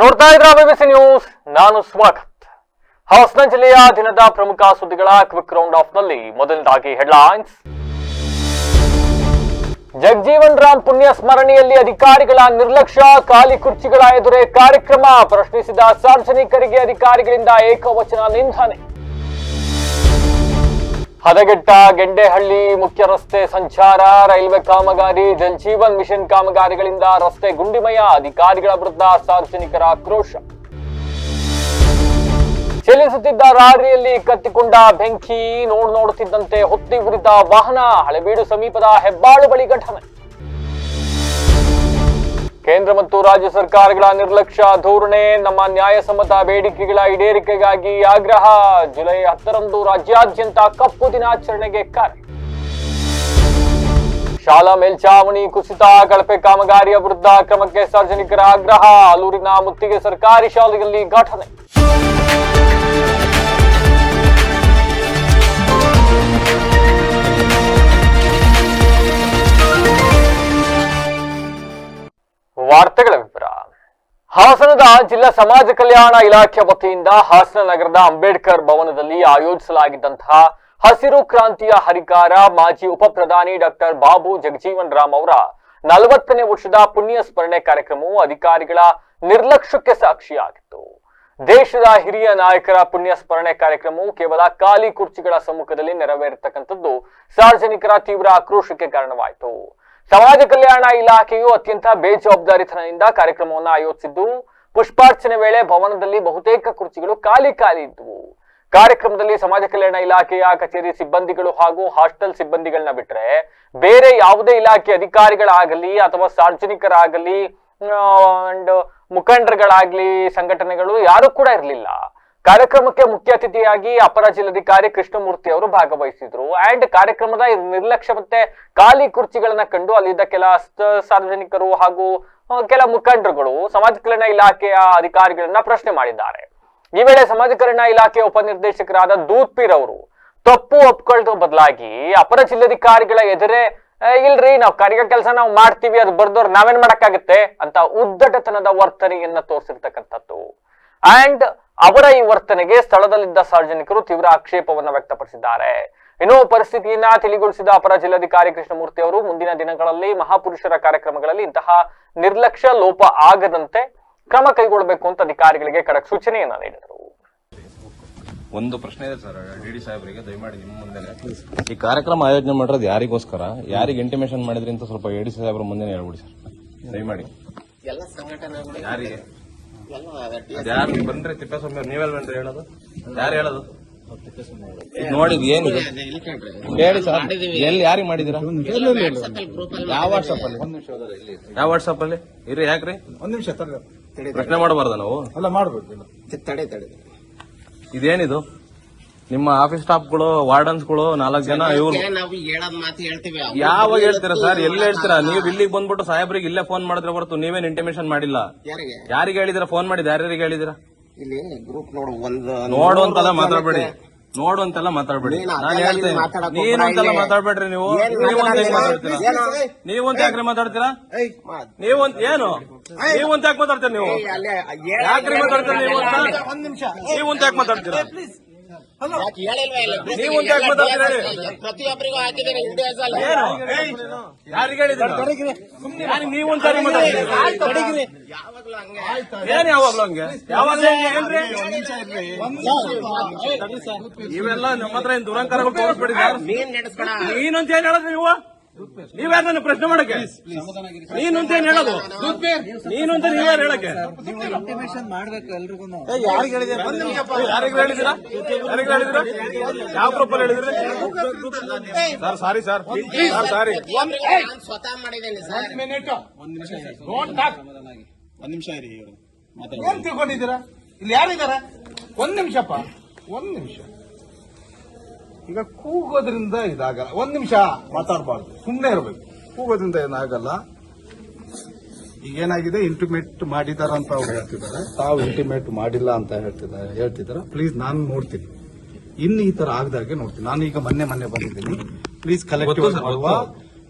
ನೋಡ್ತಾ ಇದ್ರ BBC news, ನಾನು ಸ್ವಾಗತ್. ಹಾಸನ ಜಿಲ್ಲೆಯ ದಿನದ ಪ್ರಮುಖ ಸುದ್ದಿಗಳ ಕ್ವಿಕ್ ರೌಂಡ್ ಆಫ್ ನಲ್ಲಿ ಮೊದಲನೇದಾಗಿ ಹೆಡ್ಲೈನ್ಸ್. ಜಗಜೀವನ್ ರಾಮ್ ಪುಣ್ಯ ಸ್ಮರಣೆಯಲ್ಲಿ ಅಧಿಕಾರಿಗಳ ನಿರ್ಲಕ್ಷ್ಯ, ಖಾಲಿ ಕುರ್ಚಿಗಳ ಎದುರೇ ಕಾರ್ಯಕ್ರಮ ಪ್ರಶ್ನಿಸಿದ ಸಾರ್ವಜನಿಕರಿಗೆ ಅಧಿಕಾರಿಗಳಿಂದ ಏಕವಚನ ನಿಂದನೆ. ಹದಗೆಟ್ಟ ಗೆಂಡೆಹಳ್ಳಿ ಮುಖ್ಯ ರಸ್ತೆ ಸಂಚಾರ, ರೈಲ್ವೆ ಕಾಮಗಾರಿ, ಜಲಜೀವನ್ ಮಿಷನ್ ಕಾಮಗಾರಿಗಳಿಂದ ರಸ್ತೆ ಗುಂಡಿಮಯ, ಅಧಿಕಾರಿಗಳ ವಿರುದ್ಧ ಸಾರ್ವಜನಿಕರ ಆಕ್ರೋಶ. ಚಲಿಸುತ್ತಿದ್ದ ಲಾರಿಯಲ್ಲಿ ಕತ್ತಿಕೊಂಡ ಬೆಂಕಿ, ನೋಡುತ್ತಿದ್ದಂತೆ ಹೊತ್ತಿ ಉರಿದ ವಾಹನ, ಹಳೆಬೀಡು ಸಮೀಪದ ಹೆಬ್ಬಾಳು ಬಳಿ ಘಟನೆ. ಕೇಂದ್ರ ಮತ್ತು ರಾಜ್ಯ ಸರ್ಕಾರಗಳ ನಿರ್ಲಕ್ಷ್ಯ ಧೋರಣೆ, ನಮ್ಮ ನ್ಯಾಯಸಮ್ಮತ ಬೇಡಿಕೆಗಳ ಈಡೇರಿಕೆಗಾಗಿ ಆಗ್ರಹ. ಜುಲೈ 10ರಂದು ರಾಜ್ಯಾದ್ಯಂತ ಕಪ್ಪು ದಿನಾಚರಣೆಗೆ ಕರೆ. ಶಾಲಾ ಮೇಲ್ಚಾವಣಿ ಕುಸಿತ, ಕಳಪೆ ಕಾಮಗಾರಿಯ ವಿರುದ್ಧ ಕ್ರಮಕ್ಕೆ ಸಾರ್ವಜನಿಕರ ಆಗ್ರಹ. ಆಲೂರಿನ ಮುತ್ತಿಗೆ ಸರ್ಕಾರಿ ಶಾಲೆಯಲ್ಲಿ ಘಟನೆ. ವಾರ್ತೆಗಳ ವಿವರ. ಹಾಸನದ ಜಿಲ್ಲಾ ಸಮಾಜ ಕಲ್ಯಾಣ ಇಲಾಖೆ ವತಿಯಿಂದ ಹಾಸನ ನಗರದ ಅಂಬೇಡ್ಕರ್ ಭವನದಲ್ಲಿ ಆಯೋಜಿಸಲಾಗಿದ್ದಂತಹ ಹಸಿರು ಕ್ರಾಂತಿಯ ಹರಿಕಾರ ಮಾಜಿ ಉಪ ಪ್ರಧಾನಿ ಡಾಕ್ಟರ್ ಬಾಬು ಜಗಜೀವನ್ ರಾಮ್ ಅವರ 40ನೇ ವರ್ಷದ ಪುಣ್ಯ ಸ್ಮರಣೆ ಕಾರ್ಯಕ್ರಮವು ಅಧಿಕಾರಿಗಳ ನಿರ್ಲಕ್ಷ್ಯಕ್ಕೆ ಸಾಕ್ಷಿಯಾಗಿತ್ತು. ದೇಶದ ಹಿರಿಯ ನಾಯಕರ ಪುಣ್ಯ ಸ್ಮರಣೆ ಕಾರ್ಯಕ್ರಮವು ಕೇವಲ ಖಾಲಿ ಕುರ್ಚಿಗಳ ಸಮ್ಮುಖದಲ್ಲಿ ನೆರವೇರಿರ್ತಕ್ಕಂಥದ್ದು ಸಾರ್ವಜನಿಕರ ತೀವ್ರ ಆಕ್ರೋಶಕ್ಕೆ ಕಾರಣವಾಯಿತು. ಸಮಾಜ ಕಲ್ಯಾಣ ಇಲಾಖೆಯು ಅತ್ಯಂತ ಬೇಜವಾಬ್ದಾರಿತನದಿಂದ ಕಾರ್ಯಕ್ರಮವನ್ನು ಆಯೋಜಿಸಿದ್ದು, ಪುಷ್ಪಾರ್ಚನೆ ವೇಳೆ ಭವನದಲ್ಲಿ ಬಹುತೇಕ ಕುರ್ಚಿಗಳು ಖಾಲಿ ಇದ್ದವು. ಕಾರ್ಯಕ್ರಮದಲ್ಲಿ ಸಮಾಜ ಕಲ್ಯಾಣ ಇಲಾಖೆಯ ಕಚೇರಿ ಸಿಬ್ಬಂದಿಗಳು ಹಾಗೂ ಹಾಸ್ಟೆಲ್ ಸಿಬ್ಬಂದಿಗಳನ್ನ ಬಿಟ್ರೆ ಬೇರೆ ಯಾವುದೇ ಇಲಾಖೆ ಅಧಿಕಾರಿಗಳಾಗಲಿ ಅಥವಾ ಸಾರ್ವಜನಿಕರಾಗಲಿ ಅಂಡ್ ಮುಖಂಡರುಗಳಾಗ್ಲಿ ಸಂಘಟನೆಗಳು ಯಾರು ಕೂಡ ಇರಲಿಲ್ಲ. ಕಾರ್ಯಕ್ರಮಕ್ಕೆ ಮುಖ್ಯ ಅತಿಥಿಯಾಗಿ ಅಪರ ಜಿಲ್ಲಾಧಿಕಾರಿ ಕೃಷ್ಣಮೂರ್ತಿ ಅವರು ಭಾಗವಹಿಸಿದ್ರು. ಅಂಡ್ ಕಾರ್ಯಕ್ರಮದ ನಿರ್ಲಕ್ಷ್ಯ ಮತ್ತೆ ಖಾಲಿ ಕುರ್ಚಿಗಳನ್ನ ಕಂಡು ಅಲ್ಲಿದ್ದ ಕೆಲ ಸಾರ್ವಜನಿಕರು ಹಾಗೂ ಕೆಲ ಮುಖಂಡರುಗಳು ಸಮಾಜ ಕಲ್ಯಾಣ ಇಲಾಖೆಯ ಅಧಿಕಾರಿಗಳನ್ನ ಪ್ರಶ್ನೆ ಮಾಡಿದ್ದಾರೆ. ಈ ವೇಳೆ ಸಮಾಜ ಕಲ್ಯಾಣ ಇಲಾಖೆಯ ಉಪನಿರ್ದೇಶಕರಾದ ದೂತ್ಪೀರ್ ಅವರು ತಪ್ಪು ಒಪ್ಕೊಳ್ಳೋ ಬದಲಾಗಿ ಅಪರ ಜಿಲ್ಲಾಧಿಕಾರಿಗಳ ಎದುರೇ ಇಲ್ರಿ ನಾವು ಕೆಲಸ ನಾವು ಮಾಡ್ತೀವಿ, ಅದು ಬರ್ದವ್ರು ನಾವೇನ್ ಮಾಡಕ್ಕಾಗತ್ತೆ ಅಂತ ಉದ್ದಟತನದ ವರ್ತನೆಯನ್ನ ತೋರಿಸಿರ್ತಕ್ಕಂಥದ್ದು. ಅಂಡ್ ಅವರ ಈ ವರ್ತನೆಗೆ ಸ್ಥಳದಲ್ಲಿದ್ದ ಸಾರ್ವಜನಿಕರು ತೀವ್ರ ಆಕ್ಷೇಪವನ್ನು ವ್ಯಕ್ತಪಡಿಸಿದ್ದಾರೆ. ಇನ್ನು ಪರಿಸ್ಥಿತಿಯನ್ನ ತಿಳಿಗೊಳಿಸಿದ ಅಪರ ಜಿಲ್ಲಾಧಿಕಾರಿ ಕೃಷ್ಣಮೂರ್ತಿ ಅವರು ಮುಂದಿನ ದಿನಗಳಲ್ಲಿ ಮಹಾಪುರುಷರ ಕಾರ್ಯಕ್ರಮಗಳಲ್ಲಿ ಇಂತಹ ನಿರ್ಲಕ್ಷ್ಯ ಲೋಪ ಆಗದಂತೆ ಕ್ರಮ ಕೈಗೊಳ್ಳಬೇಕು ಅಂತ ಅಧಿಕಾರಿಗಳಿಗೆ ಖಡಕ್ ಸೂಚನೆಯನ್ನ ನೀಡಿದರು. ಒಂದು ಪ್ರಶ್ನೆ ಇದೆ ಸರ್, ಡಿಡಿ ಸಾಹೇಬರಿಗೆ ದಯಮಾಡಿ ನಿಮ್ಮ ಮುಂದೆ ಈ ಕಾರ್ಯಕ್ರಮ ಆಯೋಜನೆ ಮಾಡಿರೋದು ಯಾರಿಗೋಸ್ಕರ, ಯಾರಿಗೆ ಇಂಟಿಮೇಷನ್ ಮಾಡಿದ್ರಿ ಅಂತ ಸ್ವಲ್ಪ ಡಿಡಿ ಸಾಹೇಬ್ರ ಮುಂದೆ ಹೇಳ್ಬಿಡಿ ಸರ್ ದಯಮಾಡಿ. ಎಲ್ಲ ಸಂಘಟನೆಗಳು ಯಾರಿಗೆ ಯಾರು ಬಂದ್ರೆ ತಿಪ್ಪೇಸ್ವಾಮಿ ಅವ್ರು ನೀವೆಲ್ಲ ಬಂದ್ರೆ ಹೇಳೋದು, ಯಾರು ಹೇಳೋದು ನೋಡಿದ್ ಏನಿದೆ ಹೇಳಿ ಸರ್, ಎಲ್ಲಿ ಯಾರಿಗೆ ಮಾಡಿದೀರಾ, ಯಾವ ವಾಟ್ಸಪ್ ಅಲ್ಲಿ ಇರಿ, ಯಾಕ್ರಿ ಒಂದ್ ನಿಮಿಷ ಪ್ರಶ್ನೆ ಮಾಡಬಾರ್ದ ನಾವು, ಅಲ್ಲ ಮಾಡ್ಬೇಕು, ಇದೇನಿದು ನಿಮ್ಮ ಆಫೀಸ್ ಸ್ಟಾಫ್ಗಳು ವಾರ್ಡನ್ಸ್ಗಳು 4 ಜನ ಇವ್ರು ಯಾವಾಗ ಹೇಳ್ತೀರಾ ಸರ್, ಎಲ್ಲಿ ಹೇಳ್ತೀರಾ ನೀವು? ಇಲ್ಲಿಗೆ ಬಂದ್ಬಿಟ್ಟು ಸಾಹೇಬ್ರಿಗೆ ಇಲ್ಲೇ ಫೋನ್ ಮಾಡಿದ್ರೆ ಹೊರತು ನೀವೇನ್ ಇಂಟಿಮೇಷನ್ ಮಾಡಿಲ್ಲ. ಯಾರಿಗೆ ಹೇಳಿದಿರಾ ಫೋನ್ ಮಾಡಿದ, ಯಾರ್ಯಾರಿಗೆ ಹೇಳಿದಿರಾ? ನೋಡುವಂತೆಲ್ಲ ಮಾತಾಡ್ಬೇಡಿ, ನೋಡುವಂತೆಲ್ಲ ಮಾತಾಡ್ಬೇಡಿ. ನಾನು ಹೇಳ್ತೇನೆ ನೀನು ಅಂತೆಲ್ಲ ಮಾತಾಡ್ಬೇಡ್ರಿ. ನೀವಂತ ಯಾಕ್ರಿ ಮಾತಾಡ್ತೀರಾ? ನೀವಂತ ಏನು ನೀವಂತ ಯಾಕೆ ಮಾತಾಡ್ತೀರಾ? ನೀವು ಯಾಕ್ರಿ ಮಾತಾಡ್ತೀರಾ? ನೀವಂತ ಯಾಕೆ ಮಾತಾಡ್ತೀರಾ? ಪ್ರತಿಯೊಬ್ಬರಿಗೂ ಹಾಕಿದ್ದೇನೆ. ಯಾರಿಗೆ ಹೇಳಿದ್ರೆ ನೀವೊಂದ್ ಸಾರಿ ಮಾತಾಡ್ತೀರಿ, ಏನ್ ಯಾವಾಗ್ಲೂ ಹಂಗೆ? ಯಾವಾಗ್ಲೂ ಇವೆಲ್ಲ ನಮ್ಮ ಹತ್ರ ಏನ್ ದುರಂಕಾರಗಳು ತೋರಿಸ್ಬೇಡಿ. ನೀನಂತ ಏನ್ ಹೇಳೋದು ನೀವು? ನೀವ್ಯಾರು ನನ್ನ ಪ್ರಶ್ನೆ ಮಾಡಕ್ಕೆ? ನೀನಂತ ಏನ್ ಹೇಳೋದು? ನೀನಂತ ನೀವ್ಯಾರು ಹೇಳಕ್ಕೆ? ಯಾರಿಗೆ ಹೇಳಿದಿರಾ? ಯಾರಿಗೆ ಹೇಳಿದಿರಾ? ಯಾವ ಗ್ರೂಪಲ್ಲಿ ಹೇಳಿದ್ರಿ ಸರ್? ಸಾರಿ ಸರ್, ಸಾರಿ. ಸ್ವತಃ ಮಾಡಿದ್ದೇನೆ ಸರ್. ಒಂದ್ ನಿಮಿಷ ಇರಿ, ಏನ್ ತಿಳ್ಕೊಂಡಿದ್ದೀರಾ? ಇಲ್ಲಿ ಯಾರಿದಾರ? ಒಂದ್ ನಿಮಿಷಪ್ಪ, ಒಂದ್ ನಿಮಿಷ. ಈಗ ಕೂಗೋದ್ರಿಂದ ಇದಾಗಲ್ಲ, ಒಂದ್ ನಿಮಿಷ ಮಾತಾಡಬಾರ್ದು, ಸುಮ್ಮನೆ ಇರಬೇಕು. ಕೂಗೋದ್ರಿಂದ ಏನಾಗಲ್ಲ. ಈಗ ಏನಾಗಿದೆ, ಇಂಟಿಮೇಟ್ ಮಾಡಿದಾರ ಅಂತ ಅವ್ರು ಹೇಳ್ತಿದ್ದಾರೆ, ತಾವು ಇಂಟಿಮೇಟ್ ಮಾಡಿಲ್ಲ ಅಂತ ಹೇಳ್ತಿದ್ದಾರೆ. ಪ್ಲೀಸ್ ನಾನು ನೋಡ್ತೀನಿ, ಇನ್ನು ಈ ತರ ಆಗದಾಗೆ ನೋಡ್ತೀನಿ. ನಾನು ಈಗ ಮೊನ್ನೆ ಬಂದಿದ್ದೀನಿ. ಪ್ಲೀಸ್ ಕಲೆಕ್ಟಿವ್ ಮಾಡುವ,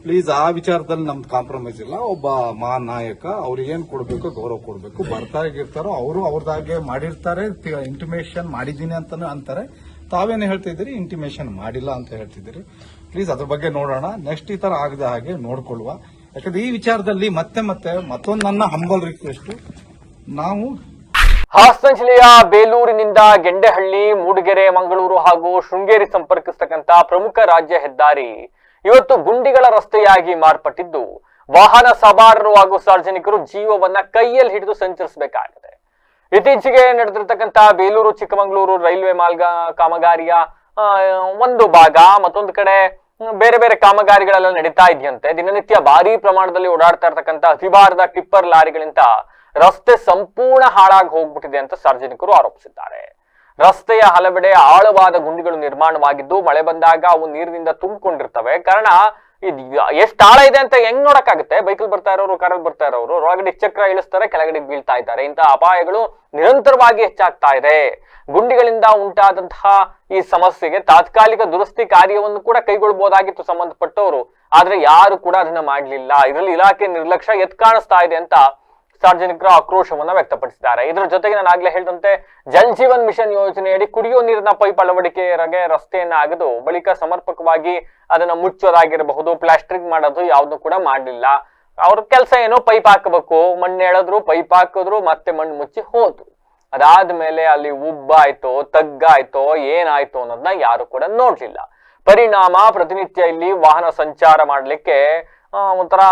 ಪ್ಲೀಸ್ ಆ ವಿಚಾರದಲ್ಲಿ ನಮ್ದು ಕಾಂಪ್ರಮೈಸ್ ಇಲ್ಲ. ಒಬ್ಬ ಮಹಾನ್ ನಾಯಕ, ಅವ್ರಿಗೆ ಏನ್ ಕೊಡ್ಬೇಕು ಗೌರವ ಕೊಡ್ಬೇಕು. ಬರ್ತಾರೋ ಅವರು ಅವ್ರದಾಗೆ ಮಾಡಿರ್ತಾರೆ, ಇಂಟಿಮೇಷನ್ ಮಾಡಿದ್ದೀನಿ ಅಂತಾನೆ ಅಂತಾರೆ. ತಾವೇನು ಹೇಳ್ತಿದ್ದೀರಿ, ಇಂಟಿಮೇಷನ್ ಮಾಡಿಲ್ಲ ಅಂತ ಹೇಳ್ತಿದ್ದೀರಿ. ಪ್ಲೀಸ್ ಅದ್ರ ಬಗ್ಗೆ ನೋಡೋಣ. ನೆಕ್ಸ್ಟ್ ಈ ತರ ಆಗದ ಹಾಗೆ ನೋಡ್ಕೊಳ್ಳುವ. ಯಾಕಂದ್ರೆ ಈ ವಿಚಾರದಲ್ಲಿ ಮತ್ತೆ ಮತ್ತೊಂದು ನನ್ನ ಹಂಬಲ್ ರಿಕ್ವೆಸ್ಟ್, ನಾವು ಹಾಸನ ಜಿಲ್ಲೆಯ ಬೇಲೂರಿನಿಂದ ಗೆಂಡೆಹಳ್ಳಿ, ಮೂಡಿಗೆರೆ, ಮಂಗಳೂರು ಹಾಗೂ ಶೃಂಗೇರಿ ಸಂಪರ್ಕಿಸತಕ್ಕಂತ ಪ್ರಮುಖ ರಾಜ್ಯ ಹೆದ್ದಾರಿ ಇವತ್ತು ಗುಂಡಿಗಳ ರಸ್ತೆಯಾಗಿ ಮಾರ್ಪಟ್ಟಿದ್ದು, ವಾಹನ ಸವಾರರು ಹಾಗೂ ಸಾರ್ವಜನಿಕರು ಜೀವವನ್ನ ಕೈಯಲ್ಲಿ ಹಿಡಿದು ಸಂಚರಿಸಬೇಕಾಗಿದೆ. ಇತ್ತೀಚೆಗೆ ನಡೆದಿರತಕ್ಕಂತ ಬೇಲೂರು ಚಿಕ್ಕಮಗಳೂರು ರೈಲ್ವೆ ಮಾರ್ಗ ಕಾಮಗಾರಿಯ ಒಂದು ಭಾಗ, ಮತ್ತೊಂದು ಕಡೆ ಬೇರೆ ಬೇರೆ ಕಾಮಗಾರಿಗಳೆಲ್ಲ ನಡೀತಾ ಇದೆಯಂತೆ. ದಿನನಿತ್ಯ ಭಾರೀ ಪ್ರಮಾಣದಲ್ಲಿ ಓಡಾಡ್ತಾ ಇರತಕ್ಕಂತ ಅತಿಭಾರದ ಟಿಪ್ಪರ್ ಲಾರಿಗಳಿಂದ ರಸ್ತೆ ಸಂಪೂರ್ಣ ಹಾಳಾಗಿ ಹೋಗ್ಬಿಟ್ಟಿದೆ ಅಂತ ಸಾರ್ವಜನಿಕರು ಆರೋಪಿಸಿದ್ದಾರೆ. ರಸ್ತೆಯ ಹಲವೆಡೆ ಆಳವಾದ ಗುಂಡಿಗಳು ನಿರ್ಮಾಣವಾಗಿದ್ದು, ಮಳೆ ಬಂದಾಗ ಅವು ನೀರಿನಿಂದ ತುಂಬಿಕೊಂಡಿರ್ತವೆ. ಕಾರಣ ಎಷ್ಟು ಆಳ ಇದೆ ಅಂತ ಹೆಂಗ್ ನೋಡಕ್ಕಾಗುತ್ತೆ? ಬೈಕಲ್ ಬರ್ತಾ ಇರೋರು, ಕಾರಲ್ಲಿ ಬರ್ತಾ ಇರೋರು ಒಳಗಡೆ ಚಕ್ರ ಇಳಿಸ್ತಾರೆ, ಕೆಳಗಡೆ ಬೀಳ್ತಾ ಇದ್ದಾರೆ. ಇಂತಹ ಅಪಾಯಗಳು ನಿರಂತರವಾಗಿ ಹೆಚ್ಚಾಗ್ತಾ ಇದೆ. ಗುಂಡಿಗಳಿಂದ ಉಂಟಾದಂತಹ ಈ ಸಮಸ್ಯೆಗೆ ತಾತ್ಕಾಲಿಕ ದುರಸ್ತಿ ಕಾರ್ಯವನ್ನು ಕೂಡ ಕೈಗೊಳ್ಳಬಹುದಾಗಿತ್ತು ಸಂಬಂಧಪಟ್ಟವರು, ಆದ್ರೆ ಯಾರು ಕೂಡ ಅದನ್ನ ಮಾಡಲಿಲ್ಲ. ಇದರಲ್ಲಿ ಇಲಾಖೆ ನಿರ್ಲಕ್ಷ್ಯ ಎತ್ ಕಾಣಿಸ್ತಾ ಇದೆ ಅಂತ ಸಾರ್ವಜನಿಕರು ಆಕ್ರೋಶವನ್ನ ವ್ಯಕ್ತಪಡಿಸಿದ್ದಾರೆ. ಇದರ ಜೊತೆಗೆ ನಾನು ಆಗ್ಲೇ ಹೇಳಿದಂತೆ ಜಲ್ ಜೀವನ್ ಮಿಷನ್ ಯೋಜನೆಯಡಿ ಕುಡಿಯುವ ನೀರಿನ ಪೈಪ್ ಅಳವಡಿಕೆಗೆ ರಸ್ತೆಯನ್ನ ಅಗೆದು ಬಳಿಕ ಸಮರ್ಪಕವಾಗಿ ಅದನ್ನ ಮುಚ್ಚೋದಾಗಿರಬಹುದು, ಪ್ಲಾಸ್ಟಿಕ್ ಮಾಡೋದು ಯಾವ್ದು ಕೂಡ ಮಾಡಲಿಲ್ಲ. ಅವ್ರ ಕೆಲಸ ಏನೋ ಪೈಪ್ ಹಾಕಬೇಕು, ಮಣ್ಣು ಎಳೆದ್ರು, ಪೈಪ್ ಹಾಕಿದ್ರು, ಮತ್ತೆ ಮಣ್ಣು ಮುಚ್ಚಿ ಹೋದ್ರು. ಅದಾದ್ಮೇಲೆ ಅಲ್ಲಿ ಉಬ್ಬಾಯ್ತೋ ತಗ್ಗಾಯ್ತೋ ಏನಾಯ್ತು ಅನ್ನೋದನ್ನ ಯಾರು ಕೂಡ ನೋಡ್ಲಿಲ್ಲ. ಪರಿಣಾಮ ಪ್ರತಿನಿತ್ಯ ಇಲ್ಲಿ ವಾಹನ ಸಂಚಾರ ಮಾಡ್ಲಿಕ್ಕೆ ಒಂಥರ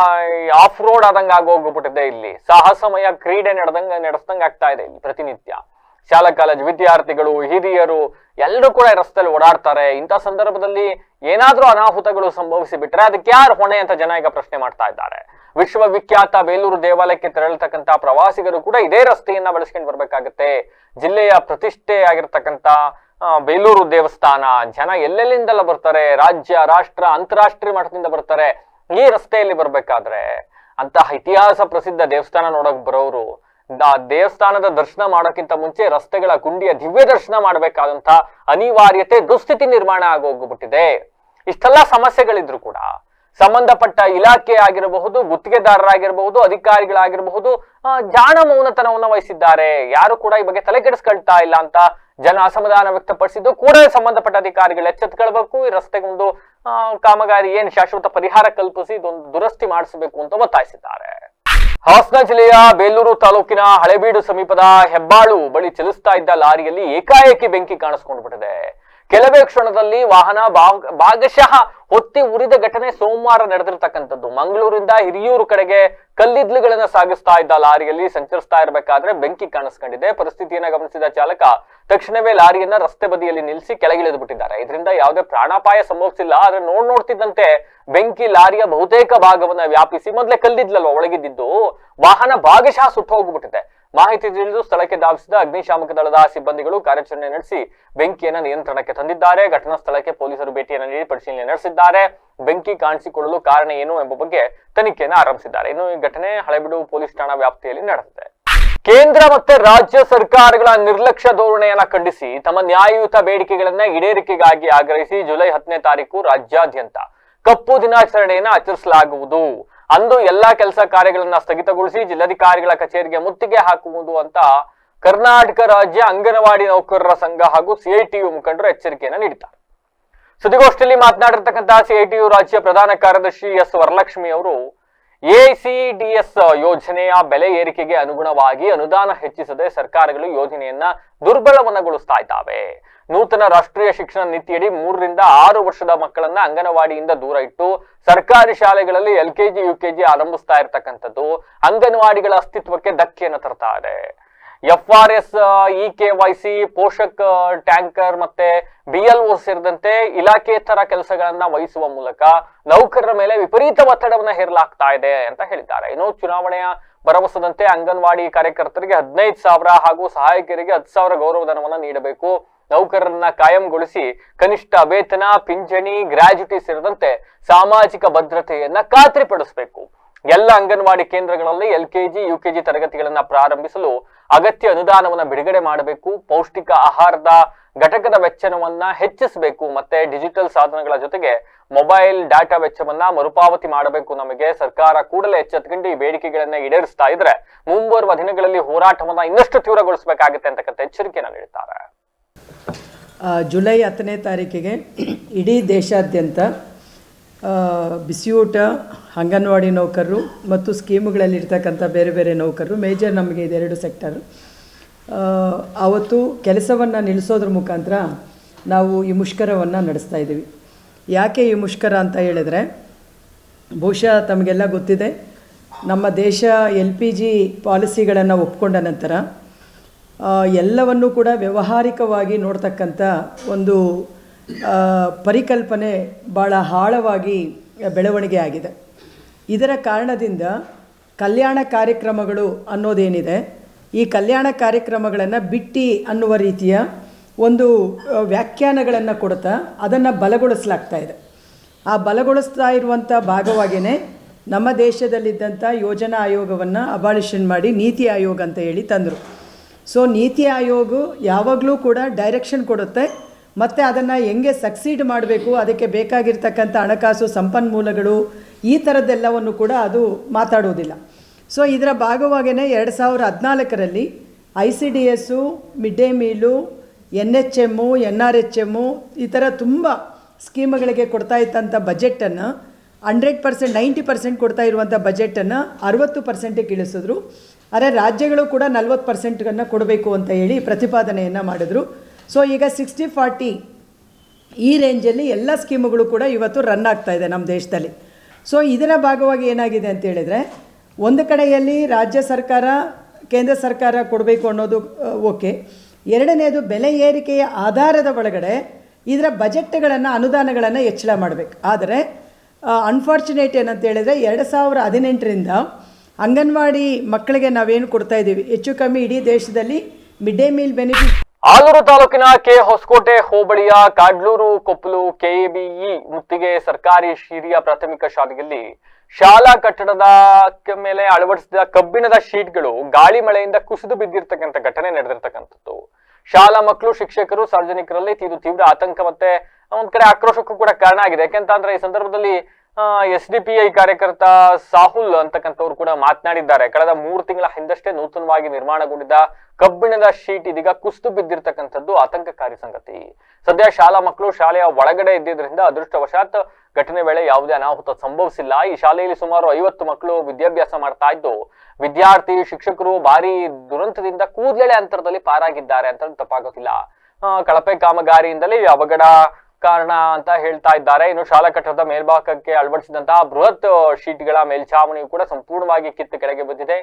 ಆಫ್ ರೋಡ್ ಆದಂಗ ಆಗೋಗ್ಬಿಟ್ಟಿದೆ. ಇಲ್ಲಿ ಸಾಹಸಮಯ ಕ್ರೀಡೆ ನಡೆಸ್ದಂಗ ಆಗ್ತಾ ಇದೆ. ಇಲ್ಲಿ ಪ್ರತಿನಿತ್ಯ ಶಾಲಾ ಕಾಲೇಜು ವಿದ್ಯಾರ್ಥಿಗಳು, ಹಿರಿಯರು ಎಲ್ಲರೂ ಕೂಡ ರಸ್ತೆಯಲ್ಲಿ ಓಡಾಡ್ತಾರೆ. ಇಂಥ ಸಂದರ್ಭದಲ್ಲಿ ಏನಾದ್ರೂ ಅನಾಹುತಗಳು ಸಂಭವಿಸಿ ಬಿಟ್ರೆ ಅದಕ್ಕೆ ಯಾರು ಹೊಣೆ ಅಂತ ಜನ ಈಗ ಪ್ರಶ್ನೆ ಮಾಡ್ತಾ ಇದ್ದಾರೆ. ವಿಶ್ವವಿಖ್ಯಾತ ಬೇಲೂರು ದೇವಾಲಯಕ್ಕೆ ತೆರಳತಕ್ಕಂತ ಪ್ರವಾಸಿಗರು ಕೂಡ ಇದೇ ರಸ್ತೆಯನ್ನ ಬಳಸ್ಕೊಂಡು ಬರ್ಬೇಕಾಗತ್ತೆ. ಜಿಲ್ಲೆಯ ಪ್ರತಿಷ್ಠೆ ಆಗಿರ್ತಕ್ಕಂತ ಬೇಲೂರು ದೇವಸ್ಥಾನ, ಜನ ಎಲ್ಲೆಲ್ಲಿಂದೆಲ್ಲ ಬರ್ತಾರೆ, ರಾಜ್ಯ, ರಾಷ್ಟ್ರ, ಅಂತಾರಾಷ್ಟ್ರೀಯ ಮಟ್ಟದಿಂದ ಬರ್ತಾರೆ. ಈ ರಸ್ತೆಯಲ್ಲಿ ಬರ್ಬೇಕಾದ್ರೆ ಅಂತಹ ಇತಿಹಾಸ ಪ್ರಸಿದ್ಧ ದೇವಸ್ಥಾನ ನೋಡಕ್ ಬರೋರು ದೇವಸ್ಥಾನದ ದರ್ಶನ ಮಾಡೋಕ್ಕಿಂತ ಮುಂಚೆ ರಸ್ತೆಗಳ ಗುಂಡಿಯ ದಿವ್ಯ ದರ್ಶನ ಮಾಡಬೇಕಾದಂತ ಅನಿವಾರ್ಯತೆ, ದುಸ್ಥಿತಿ ನಿರ್ಮಾಣ ಆಗೋಗ್ಬಿಟ್ಟಿದೆ. ಇಷ್ಟೆಲ್ಲ ಸಮಸ್ಯೆಗಳಿದ್ರು ಕೂಡ ಸಂಬಂಧಪಟ್ಟ ಇಲಾಖೆ ಆಗಿರಬಹುದು, ಗುತ್ತಿಗೆದಾರರಾಗಿರಬಹುದು, ಅಧಿಕಾರಿಗಳಾಗಿರಬಹುದು ಜಾಣ ಮೌನತನವನ್ನು ವಹಿಸಿದ್ದಾರೆ. ಯಾರು ಕೂಡ ಈ ಬಗ್ಗೆ ತಲೆ ಕೆಡಿಸ್ಕೊಳ್ತಾ ಇಲ್ಲ ಅಂತ ಜನ ಅಸಮಾಧಾನ ವ್ಯಕ್ತಪಡಿಸಿದ್ದು. ಕೂಡಲೇ ಸಂಬಂಧಪಟ್ಟ ಅಧಿಕಾರಿಗಳು ಎಚ್ಚೆತ್ಕೊಳ್ಬೇಕು. ಈ ರಸ್ತೆಗೊಂದು ಕಾಮಗಾರಿ ಏನ್ ಶಾಶ್ವತ ಪರಿಹಾರ ಕಲ್ಪಿಸಿ ಇದೊಂದು ದುರಸ್ತಿ ಮಾಡಿಸಬೇಕು ಅಂತ ಒತ್ತಾಯಿಸಿದ್ದಾರೆ. ಹಾಸನ ಜಿಲ್ಲೆಯ ಬೇಲೂರು ತಾಲೂಕಿನ ಹಳೆಬೀಡು ಸಮೀಪದ ಹೆಬ್ಬಾಳು ಬಳಿ ಚಲಿಸ್ತಾ ಇದ್ದ ಲಾರಿಯಲ್ಲಿ ಏಕಾಏಕಿ ಬೆಂಕಿ ಕಾಣಿಸ್ಕೊಂಡು ಬಿಟ್ಟಿದೆ. ಕೆಲವೇ ಕ್ಷಣದಲ್ಲಿ ವಾಹನ ಭಾಗಶಃ ಹೊತ್ತಿ ಉರಿದ ಘಟನೆ ಸೋಮವಾರ ನಡೆದಿರ್ತಕ್ಕಂಥದ್ದು. ಮಂಗಳೂರಿಂದ ಹಿರಿಯೂರು ಕಡೆಗೆ ಕಲ್ಲಿದ್ದಲುಗಳನ್ನ ಸಾಗಿಸ್ತಾ ಇದ್ದ ಲಾರಿಯಲ್ಲಿ ಸಂಚರಿಸ್ತಾ ಇರಬೇಕಾದ್ರೆ ಬೆಂಕಿ ಕಾಣಿಸ್ಕೊಂಡಿದೆ. ಪರಿಸ್ಥಿತಿಯನ್ನ ಗಮನಿಸಿದ ಚಾಲಕ ತಕ್ಷಣವೇ ಲಾರಿಯನ್ನ ರಸ್ತೆ ಬದಿಯಲ್ಲಿ ನಿಲ್ಲಿಸಿ ಕೆಳಗಿಳಿದು ಬಿಟ್ಟಿದ್ದಾರೆ. ಇದರಿಂದ ಯಾವುದೇ ಪ್ರಾಣಾಪಾಯ ಸಂಭವಿಸಿಲ್ಲ. ಆದ್ರೆ ನೋಡ್ತಿದ್ದಂತೆ ಬೆಂಕಿ ಲಾರಿಯ ಬಹುತೇಕ ಭಾಗವನ್ನ ವ್ಯಾಪಿಸಿ, ಮೊದಲೇ ಕಲ್ಲಿದ್ದಲಲ್ವ ಒಳಗಿದ್ದು, ವಾಹನ ಭಾಗಶಃ ಸುಟ್ಟು ಹೋಗ್ಬಿಟ್ಟಿದೆ. ಮಾಹಿತಿ ತಿಳಿದು ಸ್ಥಳಕ್ಕೆ ಧಾವಿಸಿದ ಅಗ್ನಿಶಾಮಕ ದಳದ ಸಿಬ್ಬಂದಿಗಳು ಕಾರ್ಯಾಚರಣೆ ನಡೆಸಿ ಬೆಂಕಿಯನ್ನ ನಿಯಂತ್ರಣಕ್ಕೆ ತಂದಿದ್ದಾರೆ. ಘಟನಾ ಸ್ಥಳಕ್ಕೆ ಪೊಲೀಸರು ಭೇಟಿಯನ್ನು ನೀಡಿ ಪರಿಶೀಲನೆ ನಡೆಸಿದ್ದಾರೆ. ಬೆಂಕಿ ಕಾಣಿಸಿಕೊಳ್ಳಲು ಕಾರಣ ಏನು ಎಂಬ ಬಗ್ಗೆ ತನಿಖೆಯನ್ನು ಆರಂಭಿಸಿದ್ದಾರೆ. ಇನ್ನು ಈ ಘಟನೆ ಹಳೆಬೀಡು ಪೊಲೀಸ್ ಠಾಣಾ ವ್ಯಾಪ್ತಿಯಲ್ಲಿ ನಡೆದಿದೆ. ಕೇಂದ್ರ ಮತ್ತೆ ರಾಜ್ಯ ಸರ್ಕಾರಗಳ ನಿರ್ಲಕ್ಷ್ಯ ಧೋರಣೆಯನ್ನ ಖಂಡಿಸಿ ತಮ್ಮ ನ್ಯಾಯಯುತ ಬೇಡಿಕೆಗಳನ್ನ ಈಡೇರಿಕೆಗಾಗಿ ಆಗ್ರಹಿಸಿ ಜುಲೈ 10ನೇ ತಾರೀಕು ರಾಜ್ಯಾದ್ಯಂತ ಕಪ್ಪು ದಿನಾಚರಣೆಯನ್ನ ಆಚರಿಸಲಾಗುವುದು. ಅಂದು ಎಲ್ಲಾ ಕೆಲಸ ಕಾರ್ಯಗಳನ್ನ ಸ್ಥಗಿತಗೊಳಿಸಿ ಜಿಲ್ಲಾಧಿಕಾರಿಗಳ ಕಚೇರಿಗೆ ಮುತ್ತಿಗೆ ಹಾಕುವುದು ಅಂತ ಕರ್ನಾಟಕ ರಾಜ್ಯ ಅಂಗನವಾಡಿ ನೌಕರರ ಸಂಘ ಹಾಗೂ ಸಿಐಟಿಯು ಮುಖಂಡರು ಎಚ್ಚರಿಕೆಯನ್ನು ನೀಡಿದ್ದಾರೆ. ಸುದ್ದಿಗೋಷ್ಠಿಯಲ್ಲಿ ಮಾತನಾಡಿರ್ತಕ್ಕಂತಹ ಸಿಐಟಿಯು ರಾಜ್ಯ ಪ್ರಧಾನ ಕಾರ್ಯದರ್ಶಿ ಎಸ್ ವರಲಕ್ಷ್ಮಿ ಅವರು ಎಸಿಡಿಎಸ್ ಯೋಜನೆಯ ಬೆಲೆ ಏರಿಕೆಗೆ ಅನುಗುಣವಾಗಿ ಅನುದಾನ ಹೆಚ್ಚಿಸದೆ ಸರ್ಕಾರಗಳು ಯೋಜನೆಯನ್ನ ದುರ್ಬಲವನ್ನಗೊಳಿಸ್ತಾ ಇದ್ದಾವೆ. ನೂತನ ರಾಷ್ಟ್ರೀಯ ಶಿಕ್ಷಣ ನೀತಿಯಡಿ 3 ರಿಂದ 6 ವರ್ಷದ ಮಕ್ಕಳನ್ನ ಅಂಗನವಾಡಿಯಿಂದ ದೂರ ಇಟ್ಟು ಸರ್ಕಾರಿ ಶಾಲೆಗಳಲ್ಲಿ LKG UKG ಆರಂಭಿಸ್ತಾ ಇರತಕ್ಕಂಥದ್ದು ಅಂಗನವಾಡಿಗಳ ಅಸ್ತಿತ್ವಕ್ಕೆ ಧಕ್ಕೆಯನ್ನು ತರ್ತಾ ಇದೆ. FRS, EKYC, ಪೋಷಕ್ ಟ್ಯಾಂಕರ್ ಮತ್ತೆ BLO ಸೇರಿದಂತೆ ಇಲಾಖೇತರ ಕೆಲಸಗಳನ್ನ ವಹಿಸುವ ಮೂಲಕ ನೌಕರರ ಮೇಲೆ ವಿಪರೀತ ಒತ್ತಡವನ್ನ ಹೇರಲಾಗ್ತಾ ಇದೆ ಅಂತ ಹೇಳಿದ್ದಾರೆ. ಇನ್ನು ಚುನಾವಣೆಯ ಭರವಸೆದಂತೆ ಅಂಗನವಾಡಿ ಕಾರ್ಯಕರ್ತರಿಗೆ 15,000 ಹಾಗೂ ಸಹಾಯಕರಿಗೆ 10,000 ಗೌರವಧನವನ್ನ ನೀಡಬೇಕು. ನೌಕರರನ್ನ ಕಾಯಂಗೊಳಿಸಿ ಕನಿಷ್ಠ ವೇತನ, ಪಿಂಚಣಿ, ಗ್ರಾಜ್ಯುಟಿ ಸೇರಿದಂತೆ ಸಾಮಾಜಿಕ ಭದ್ರತೆಯನ್ನ ಖಾತ್ರಿಪಡಿಸಬೇಕು. ಎಲ್ಲ ಅಂಗನವಾಡಿ ಕೇಂದ್ರಗಳಲ್ಲಿ LKG, UKG ತರಗತಿಗಳನ್ನ ಪ್ರಾರಂಭಿಸಲು ಅಗತ್ಯ ಅನುದಾನವನ್ನ ಬಿಡುಗಡೆ ಮಾಡಬೇಕು. ಪೌಷ್ಟಿಕ ಆಹಾರದ ಘಟಕದ ವೆಚ್ಚವನ್ನ ಹೆಚ್ಚಿಸಬೇಕು. ಮತ್ತೆ ಡಿಜಿಟಲ್ ಸಾಧನಗಳ ಜೊತೆಗೆ ಮೊಬೈಲ್ ಡಾಟಾ ವೆಚ್ಚವನ್ನ ಮರುಪಾವತಿ ಮಾಡಬೇಕು. ನಮಗೆ ಸರ್ಕಾರ ಕೂಡಲೇ ಎಚ್ಚೆತ್ತುಕೊಂಡು ಈ ಬೇಡಿಕೆಗಳನ್ನ ಈಡೇರಿಸ್ತಾ ಇದ್ರೆ ಮುಂಬರುವ ದಿನಗಳಲ್ಲಿ ಹೋರಾಟವನ್ನ ಇನ್ನಷ್ಟು ತೀವ್ರಗೊಳಿಸಬೇಕಾಗುತ್ತೆ ಅಂತಕ್ಕಂಥ ಎಚ್ಚರಿಕೆಯನ್ನು ನೀಡುತ್ತಾರೆ. ಜುಲೈ 10ನೇ ತಾರೀಕಿಗೆ ಇಡೀ ದೇಶಾದ್ಯಂತ ಬಿಸಿಯೂಟ, ಅಂಗನವಾಡಿ ನೌಕರರು ಮತ್ತು ಸ್ಕೀಮುಗಳಲ್ಲಿರ್ತಕ್ಕಂಥ ಬೇರೆ ಬೇರೆ ನೌಕರರು, ಮೇಜರ್ ನಮಗೆ ಇದೆರಡು ಸೆಕ್ಟರ್, ಆವತ್ತು ಕೆಲಸವನ್ನು ನಿಲ್ಲಿಸೋದ್ರ ಮುಖಾಂತರ ನಾವು ಈ ಮುಷ್ಕರವನ್ನು ನಡೆಸ್ತಾ ಇದ್ದೀವಿ. ಯಾಕೆ ಈ ಮುಷ್ಕರ ಅಂತ ಹೇಳಿದ್ರೆ, ಬಹುಶಃ ತಮಗೆಲ್ಲ ಗೊತ್ತಿದೆ, ನಮ್ಮ ದೇಶ LPG ಪಾಲಿಸಿಗಳನ್ನು ಒಪ್ಕೊಂಡ ನಂತರ ಎಲ್ಲವನ್ನೂ ಕೂಡ ವ್ಯಾವಹಾರಿಕವಾಗಿ ನೋಡ್ತಕ್ಕಂಥ ಒಂದು ಪರಿಕಲ್ಪನೆ ಭಾಳ ಆಳವಾಗಿ ಬೆಳವಣಿಗೆ ಆಗಿದೆ. ಇದರ ಕಾರಣದಿಂದ ಕಲ್ಯಾಣ ಕಾರ್ಯಕ್ರಮಗಳು ಅನ್ನೋದೇನಿದೆ, ಈ ಕಲ್ಯಾಣ ಕಾರ್ಯಕ್ರಮಗಳನ್ನು ಬಿಟ್ಟು ಅನ್ನುವ ರೀತಿಯ ಒಂದು ವ್ಯಾಖ್ಯಾನಗಳನ್ನು ಕೊಡ್ತಾ ಅದನ್ನು ಬಲಗೊಳಿಸಲಾಗ್ತಾ ಇದೆ. ಆ ಬಲಗೊಳಿಸ್ತಾ ಇರುವಂಥ ಭಾಗವಾಗಿಯೇ ನಮ್ಮ ದೇಶದಲ್ಲಿದ್ದಂಥ ಯೋಜನಾ ಆಯೋಗವನ್ನು ಅಬಾಲಿಷನ್ ಮಾಡಿ ನೀತಿ ಆಯೋಗ ಅಂತ ಹೇಳಿ ತಂದರು. ಸೊ ನೀತಿ ಆಯೋಗ ಯಾವಾಗಲೂ ಕೂಡ ಡೈರೆಕ್ಷನ್ ಕೊಡುತ್ತೆ ಮತ್ತು ಅದನ್ನು ಹೆಂಗೆ ಸಕ್ಸೀಡ್ ಮಾಡಬೇಕು, ಅದಕ್ಕೆ ಬೇಕಾಗಿರ್ತಕ್ಕಂಥ ಹಣಕಾಸು ಸಂಪನ್ಮೂಲಗಳು ಈ ಥರದ್ದೆಲ್ಲವನ್ನು ಕೂಡ ಅದು ಮಾತಾಡೋದಿಲ್ಲ. ಸೊ ಇದರ ಭಾಗವಾಗಿಯೇ 2014ರಲ್ಲಿ ICDS, mid day meal, NHM, NRHM ಈ ಥರ ತುಂಬ ಸ್ಕೀಮ್ಗಳಿಗೆ ಕೊಡ್ತಾ ಇದ್ದಂಥ ಬಜೆಟನ್ನು 100%, 90% ಕೊಡ್ತಾ ಇರುವಂಥ ಬಜೆಟನ್ನು 60%ಗೆ ಇಳಿಸಿದ್ರು. ಆದರೆ ರಾಜ್ಯಗಳು ಕೂಡ 40%ನ್ನು ಕೊಡಬೇಕು ಅಂತ ಹೇಳಿ ಪ್ರತಿಪಾದನೆಯನ್ನು ಮಾಡಿದ್ರು. ಸೊ ಈಗ 60-40 ಈ ರೇಂಜಲ್ಲಿ ಎಲ್ಲ ಸ್ಕೀಮುಗಳು ಕೂಡ ಇವತ್ತು ರನ್ ಆಗ್ತಾ ಇದೆ ನಮ್ಮ ದೇಶದಲ್ಲಿ. ಸೊ ಇದರ ಭಾಗವಾಗಿ ಏನಾಗಿದೆ ಅಂತ ಹೇಳಿದರೆ, ಒಂದು ಕಡೆಯಲ್ಲಿ ರಾಜ್ಯ ಸರ್ಕಾರ, ಕೇಂದ್ರ ಸರ್ಕಾರ ಕೊಡಬೇಕು ಅನ್ನೋದು ಓಕೆ. ಎರಡನೇದು ಬೆಲೆ ಏರಿಕೆಯ ಆಧಾರದ ಒಳಗಡೆ ಇದರ ಬಜೆಟ್ಗಳನ್ನು, ಅನುದಾನಗಳನ್ನು ಹೆಚ್ಚಳ ಮಾಡಬೇಕು. ಆದರೆ ಅನ್ಫಾರ್ಚುನೇಟ್ ಏನಂತ ಹೇಳಿದರೆ, 2018ರಿಂದ ಅಂಗನವಾಡಿ ಮಕ್ಕಳಿಗೆ ನಾವೇನು ಕೊಡ್ತಾ ಇದ್ದೀವಿ, ಹೆಚ್ಚು ಕಮ್ಮಿ ಇಡೀ ದೇಶದಲ್ಲಿ mid day meal benefit. Aluru ತಾಲೂಕಿನ ಹೊಸಕೋಟೆ ಹೋಬಳಿಯ ಕಾಡ್ಲೂರು ಕೊಪ್ಪಲು KBE ಮುತ್ತಿಗೆ ಸರ್ಕಾರಿ ಹಿರಿಯ ಪ್ರಾಥಮಿಕ ಶಾಲೆಯಲ್ಲಿ ಶಾಲಾ ಕಟ್ಟಡದ ಮೇಲೆ ಅಳವಡಿಸಿದ ಕಬ್ಬಿಣದ ಶೀಟ್ಗಳು ಗಾಳಿ ಮಳೆಯಿಂದ ಕುಸಿದು ಬಿದ್ದಿರ್ತಕ್ಕಂಥ ಘಟನೆ ನಡೆದಿರ್ತಕ್ಕಂಥದ್ದು. ಶಾಲಾ ಮಕ್ಕಳು, ಶಿಕ್ಷಕರು, ಸಾರ್ವಜನಿಕರಲ್ಲಿ ಇದು ತೀವ್ರ ಆತಂಕ ಮತ್ತೆ ಒಂದ್ ಕಡೆ ಆಕ್ರೋಶಕ್ಕೂ ಕೂಡ ಕಾರಣ ಆಗಿದೆ. ಯಾಕೆಂತಂದ್ರೆ ಈ ಸಂದರ್ಭದಲ್ಲಿ SDPI ಕಾರ್ಯಕರ್ತ ಸಾಹುಲ್ ಅಂತಕ್ಕಂಥವ್ರು ಕೂಡ ಮಾತನಾಡಿದ್ದಾರೆ. ಕಳೆದ 3 ತಿಂಗಳ ಹಿಂದಷ್ಟೇ ನೂತನವಾಗಿ ನಿರ್ಮಾಣಗೊಂಡಿದ್ದ ಕಬ್ಬಿಣದ ಶೀಟ್ ಇದೀಗ ಕುಸಿದು ಬಿದ್ದಿರ್ತಕ್ಕಂಥದ್ದು ಆತಂಕಕಾರಿ ಸಂಗತಿ. ಸದ್ಯ ಶಾಲಾ ಮಕ್ಕಳು ಶಾಲೆಯ ಒಳಗಡೆ ಇದ್ದಿದ್ರಿಂದ ಅದೃಷ್ಟವಶಾತ್ ಘಟನೆ ವೇಳೆ ಯಾವುದೇ ಅನಾಹುತ ಸಂಭವಿಸಿಲ್ಲ. ಈ ಶಾಲೆಯಲ್ಲಿ ಸುಮಾರು 50 ಮಕ್ಕಳು ವಿದ್ಯಾಭ್ಯಾಸ ಮಾಡ್ತಾ ಇದ್ದು, ವಿದ್ಯಾರ್ಥಿ, ಶಿಕ್ಷಕರು ಭಾರಿ ದುರಂತದಿಂದ ಕೂದಲೆಳೆ ಅಂತರದಲ್ಲಿ ಪಾರಾಗಿದ್ದಾರೆ ಅಂತ ತಪ್ಪಾಗೋದಿಲ್ಲ. ಕಳಪೆ ಕಾಮಗಾರಿಯಿಂದಲೇ ಅವಘಡ ಕಾರಣ ಅಂತ ಹೇಳ್ತಾ ಇದ್ದಾರೆ. ಇನ್ನು ಶಾಲಾ ಕಟ್ಟಡದ ಮೇಲ್ಭಾಗಕ್ಕೆ ಅಳವಡಿಸಿದಂತಹ ಬೃಹತ್ ಶೀಟ್ಗಳ ಮೇಲ್ಛಾವಣಿಯು ಕೂಡ ಸಂಪೂರ್ಣವಾಗಿ ಕಿತ್ತು ಕೆಳಗೆ ಬಿದ್ದಿದೆ.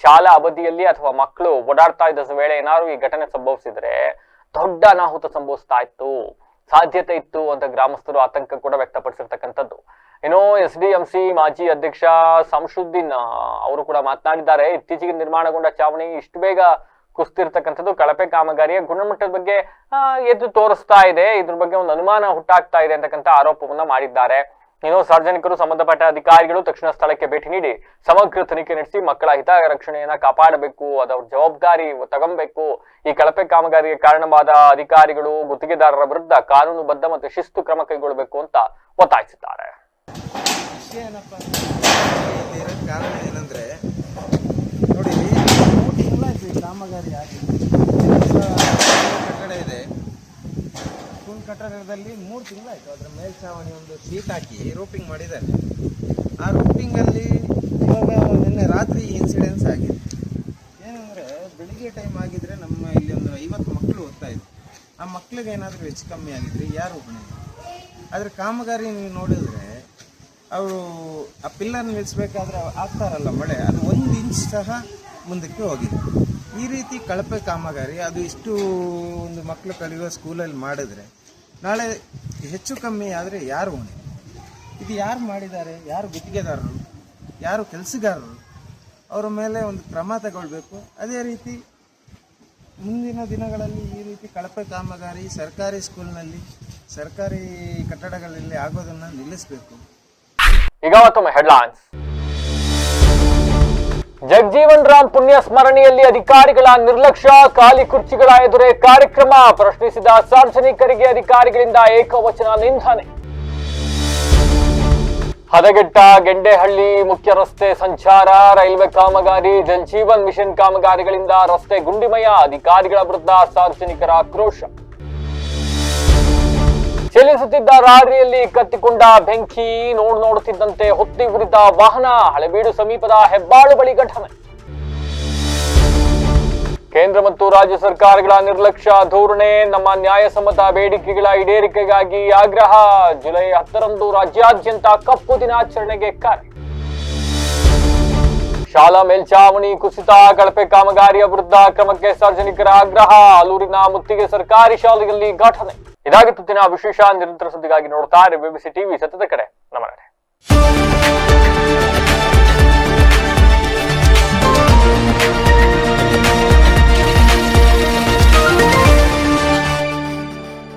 ಶಾಲಾ ಅವಧಿಯಲ್ಲಿ ಅಥವಾ ಮಕ್ಕಳು ಓಡಾಡ್ತಾ ಇದ್ದ ವೇಳೆ ಏನಾದ್ರು ಈ ಘಟನೆ ಸಂಭವಿಸಿದ್ರೆ ದೊಡ್ಡ ಅನಾಹುತ ಸಂಭವಿಸ್ತಾ ಇತ್ತು, ಸಾಧ್ಯತೆ ಇತ್ತು ಅಂತ ಗ್ರಾಮಸ್ಥರು ಆತಂಕ ಕೂಡ ವ್ಯಕ್ತಪಡಿಸಿರ್ತಕ್ಕಂಥದ್ದು. ಇನ್ನು SDMC ಮಾಜಿ ಅಧ್ಯಕ್ಷ ಸಂಶುದ್ದೀನ್ ಅವರು ಕೂಡ ಮಾತನಾಡಿದ್ದಾರೆ. ಇತ್ತೀಚೆಗೆ ನಿರ್ಮಾಣಗೊಂಡ ಚಾವಣಿ ಇಷ್ಟು ಬೇಗ ಕುಸ್ತಿರ್ತಕ್ಕಂಥದ್ದು ಕಳಪೆ ಕಾಮಗಾರಿಯ ಗುಣಮಟ್ಟದ ಬಗ್ಗೆ ಎದ್ದು ತೋರಿಸ್ತಾ ಇದೆ. ಇದ್ರ ಬಗ್ಗೆ ಒಂದು ಅನುಮಾನ ಹುಟ್ಟಾಗ್ತಾ ಇದೆ ಅಂತಕ್ಕಂಥ ಆರೋಪವನ್ನ ಮಾಡಿದ್ದಾರೆ. ಇನ್ನು ಸಾರ್ವಜನಿಕರು, ಸಂಬಂಧಪಟ್ಟ ಅಧಿಕಾರಿಗಳು ತಕ್ಷಣ ಸ್ಥಳಕ್ಕೆ ಭೇಟಿ ನೀಡಿ ಸಮಗ್ರ ತನಿಖೆ ನಡೆಸಿ ಮಕ್ಕಳ ಹಿತ ರಕ್ಷಣೆಯನ್ನ ಕಾಪಾಡಬೇಕು, ಅದರ ಜವಾಬ್ದಾರಿ ತಗೊಬೇಕು. ಈ ಕಳಪೆ ಕಾಮಗಾರಿಗೆ ಕಾರಣವಾದ ಅಧಿಕಾರಿಗಳು, ಗುತ್ತಿಗೆದಾರರ ವಿರುದ್ಧ ಕಾನೂನುಬದ್ಧ ಮತ್ತು ಶಿಸ್ತು ಕ್ರಮ ಕೈಗೊಳ್ಳಬೇಕು ಅಂತ ಒತ್ತಾಯಿಸಿದ್ದಾರೆ. ಕಾರಣ ಏನಂದ್ರೆ ನೋಡಿ, ಕಾಮಗಾರಿ ಆಗಿ ಕಟ್ಟಡ ಇದೆ. ಸ್ಕೂಲ್ ಕಟ್ಟಡದಲ್ಲಿ 3 ತಿಂಗಳಾಯ್ತು. ಅದರ ಮೇಲ್ಛಾವಣಿ ಒಂದು ಶೀಟ್ ಹಾಕಿ ರೂಪಿಂಗ್ ಮಾಡಿದ್ದಾರೆ. ಆ ರೂಪಿಂಗಲ್ಲಿ ಇವಾಗ ನಿನ್ನೆ ರಾತ್ರಿ ಇನ್ಸಿಡೆನ್ಸ್ ಆಗಿದೆ. ಏನಂದರೆ, ಬೆಳಿಗ್ಗೆ ಟೈಮ್ ಆಗಿದ್ರೆ ನಮ್ಮ ಇಲ್ಲಿ ಒಂದು 50 ಮಕ್ಕಳು ಓದ್ತಾ ಇದ್ರು. ಆ ಮಕ್ಕಳಿಗೆ ಏನಾದರೂ ಹೆಚ್ಚು ಕಮ್ಮಿ ಆಗಿದ್ರೆ ಯಾರು ಹೊಣೆ? ಆದರೆ ಕಾಮಗಾರಿ ನೀವು ನೋಡಿದ್ರೆ ಅವರು ಆ ಪಿಲ್ಲರ್ ನಿಲ್ಲಿಸ್ಬೇಕಾದ್ರೆ ಆಗ್ತಾರಲ್ಲ ಮಳೆ, ಅದು 1 ಇಂಚ್ ಸಹ ಮುಂದಕ್ಕೆ ಹೋಗಿದೆ. ಈ ರೀತಿ ಕಳಪೆ ಕಾಮಗಾರಿ ಅದು ಇಷ್ಟು ಒಂದು ಮಕ್ಕಳು ಕಲಿಯುವ ಸ್ಕೂಲಲ್ಲಿ ಮಾಡಿದ್ರೆ ನಾಳೆ ಹೆಚ್ಚು ಕಮ್ಮಿ ಆದರೆ ಯಾರು ಹೊಣೆ? ಇದು ಯಾರು ಮಾಡಿದ್ದಾರೆ? ಯಾರು ಗುತ್ತಿಗೆದಾರರು? ಯಾರು ಕೆಲಸಗಾರರು? ಅವರ ಮೇಲೆ ಒಂದು ಕ್ರಮ ತಗೊಳ್ಬೇಕು. ಅದೇ ರೀತಿ ಮುಂದಿನ ದಿನಗಳಲ್ಲಿ ಈ ರೀತಿ ಕಳಪೆ ಕಾಮಗಾರಿ ಸರ್ಕಾರಿ ಸ್ಕೂಲ್ನಲ್ಲಿ, ಸರ್ಕಾರಿ ಕಟ್ಟಡಗಳಲ್ಲಿ ಆಗೋದನ್ನು ನಿಲ್ಲಿಸಬೇಕು. ಈಗ ಮತ್ತೊಮ್ಮೆ ಹೆಡ್ಲೈನ್ಸ್. ಜಗಜೀವನ್ ರಾಮ್ ಪುಣ್ಯ ಸ್ಮರಣೆಯಲ್ಲಿ ಅಧಿಕಾರಿಗಳ ನಿರ್ಲಕ್ಷ್ಯ, ಖಾಲಿ ಕುರ್ಚಿಗಳ ಎದುರೇ ಕಾರ್ಯಕ್ರಮ ಪ್ರಶ್ನಿಸಿದ ಸಾರ್ವಜನಿಕರಿಗೆ ಅಧಿಕಾರಿಗಳಿಂದ ಏಕವಚನ ನಿಂದನೆ. ಹದಗೆಟ್ಟ ಗೆಂಡೆಹಳ್ಳಿ ಮುಖ್ಯ ರಸ್ತೆ ಸಂಚಾರ, ರೈಲ್ವೆ ಕಾಮಗಾರಿ, ಜಲ್ ಜೀವನ್ ಮಿಷನ್ ಕಾಮಗಾರಿಗಳಿಂದ ರಸ್ತೆ ಗುಂಡಿಮಯ, ಅಧಿಕಾರಿಗಳ ವಿರುದ್ಧ ಸಾರ್ವಜನಿಕರ ಆಕ್ರೋಶ. ಚಲಿಸುತ್ತಿದ್ದ ಲಾರಿಯಲ್ಲಿ ಕತ್ತಿಕೊಂಡ ಬೆಂಕಿ, ನೋಡುತ್ತಿದ್ದಂತೆ ಹೊತ್ತಿ ಉರಿದ ವಾಹನ, ಹಳೆಬೀಡು ಸಮೀಪದ ಹೆಬ್ಬಾಳು ಬಳಿ ಘಟನೆ. ಕೇಂದ್ರ ಮತ್ತು ರಾಜ್ಯ ಸರ್ಕಾರಗಳ ನಿರ್ಲಕ್ಷ್ಯ ಧೋರಣೆ, ನಮ್ಮ ನ್ಯಾಯಸಮ್ಮತ ಬೇಡಿಕೆಗಳ ಈಡೇರಿಕೆಗಾಗಿ ಆಗ್ರಹ. ಜುಲೈ 10ರಂದು ರಾಜ್ಯಾದ್ಯಂತ ಕಪ್ಪು ದಿನಾಚರಣೆಗೆ ಕರೆ. ಶಾಲಾ ಮೇಲ್ಚಾವಣಿ ಕುಸಿತ, ಕಳಪೆ ಕಾಮಗಾರಿಯ ವಿರುದ್ಧ ಕ್ರಮಕ್ಕೆ ಸಾರ್ವಜನಿಕರ ಆಗ್ರಹ. ಆಲೂರಿನ ಮುತ್ತಿಗೆ ಸರ್ಕಾರಿ ಶಾಲೆಯಲ್ಲಿ ಘಟನೆ. ಇದಾಗಿತ್ತು ದಿನ ವಿಶೇಷ. ನಿರಂತರ ಸುದ್ದಿಗಾಗಿ ನೋಡ್ತಾ ಇರಿ BBC ಟಿವಿ ಸತತ ಕಡೆ.